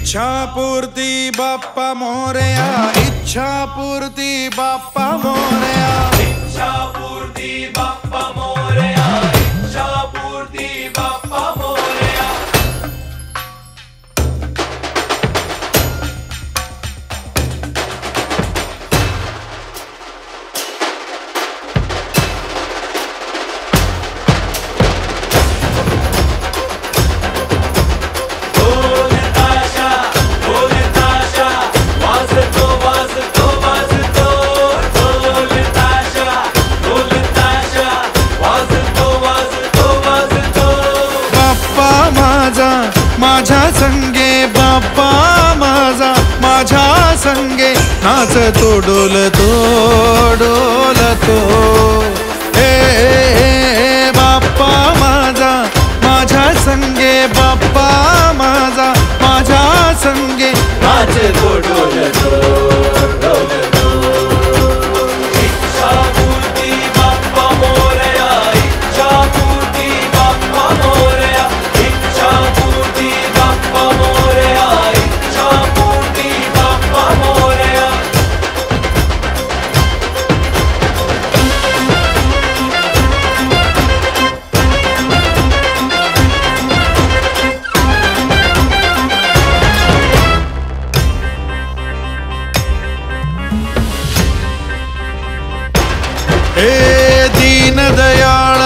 इच्छापूर्ती बाप्पा मोरया, इच्छापूर्ती बाप्पा मोरया, इच्छापूर्ती बाप्पा मोरया, इच्छापूर्ती बाप्पा मोरया। माझ्या संगे बाप्पा माझा, माझ्या संगे नाचतो डोलतो डोलतो। ए बाप्पा माझा, माझ्या संगे बाप्पा माझा, माझ्या संगे नाचतो डोलतो डोलतो। इच्छापूर्ती बाप्पा मोरया, इच्छापूर्ती बाप्पा मोरया, इच्छापूर्ती बाप्पा मोरया, इच्छापूर्ती बाप्पा मोरया। हे दीनदयाळ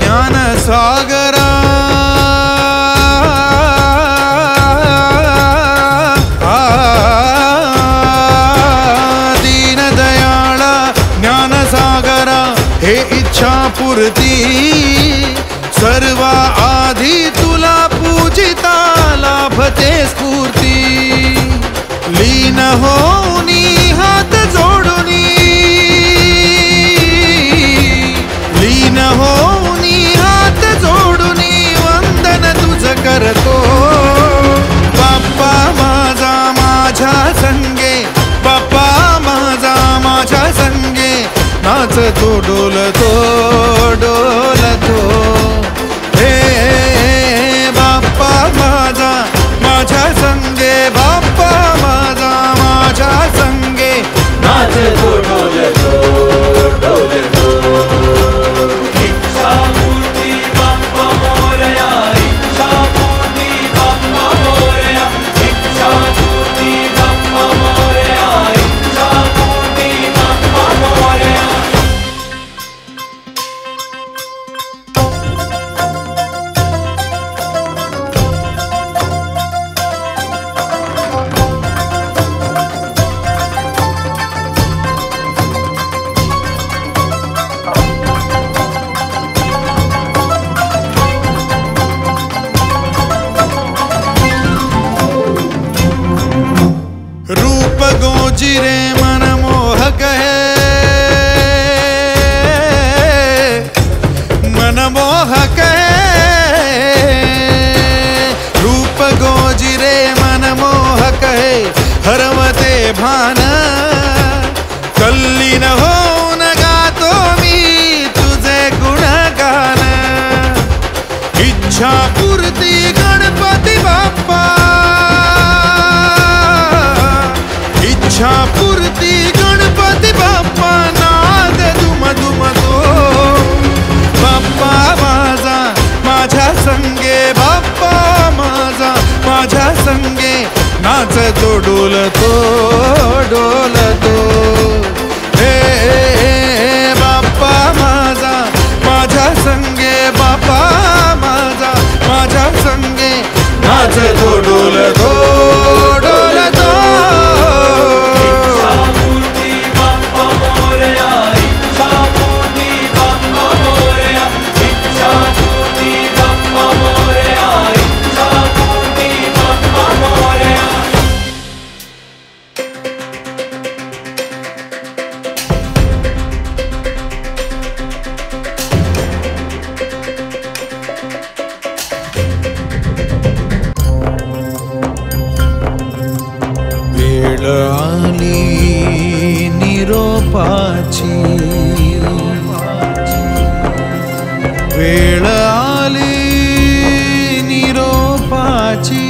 ज्ञान सागरा, दीनदयाळ ज्ञान सागरा, हे इच्छापूर्ती सर्व आधी तुला पूजिता लाभते स्फूर्ती। लीन होनी हात जोडुनी, लीन होनी हात जोडुनी वंदन तुझ करतो। बाप्पा माझा माझ्या संगे, बाप्पा माझा माझ्या संगे नाचतो डोलतो डोलतो। हे बाप्पा माझा माझ्या संगे, बाप्पा माझा माझ्या संगे नाचतो डोलतो डोलतो। इच्छापूर्ती बाप्पा मोरया, इच्छापूर्ती बाप्पा मोरया, इच्छापूर्ती बाप्पा मोरया, इच्छापूर्ती बाप्पा मोरया। रूप गोजिरे मनमोहक है, मनमोहक है। रूप गोजिरे मनमोहक है, हरवते भान कल्लीन होऊन गातो मी तुझे गुणगान। इच्छापूर्ती गणपती बाप्पा, इच्छापूर्ती गणपती बाप्पा नाद दुम दुम तो। बाप्पा माझा माझ्या संगे, बाप्पा माझा माझ्या संगे नाचतो डोलतो डोलतो। हे बाप्पा माझा माझ्या संगे, बाप्पा माझा माझ्या संगे नाचतो डोलतो डोलतो। इच्छापूर्ती बाप्पा मोरया, इच्छापूर्ती बाप्पा मोरया, इच्छापूर्ती बाप्पा मोरया, इच्छापूर्ती बाप्पा मोरया। वेळ आली निरोपाची, वेळ आली निरोपाची।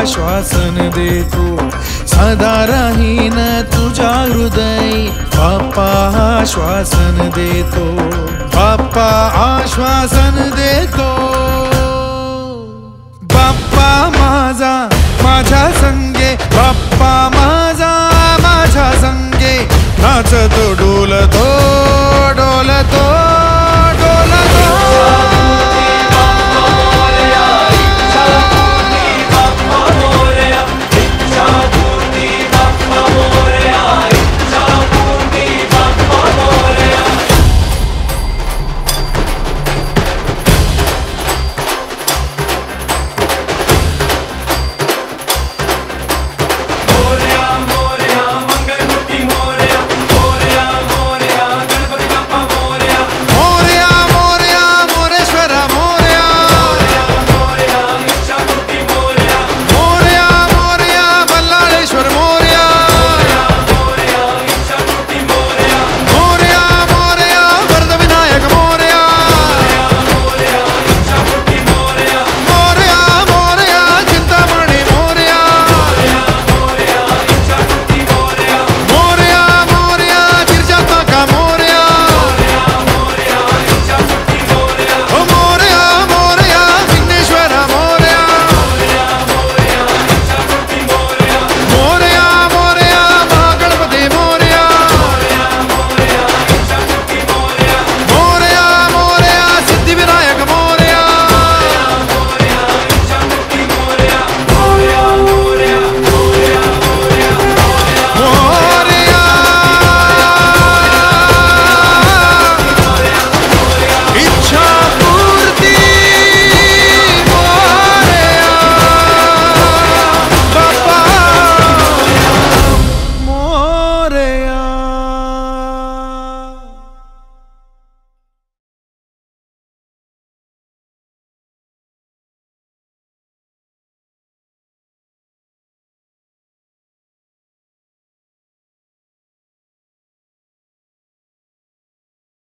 श्वासन देतो सदा राहीन तुझ्या हृदयी बाप्पा आश्वासन देतो बाप्पा आश्वासन देतो बाप्पा माझा माझ्या संगे बाप्पा माझा माझ्या संगे नाचतो डोलतो डोलतो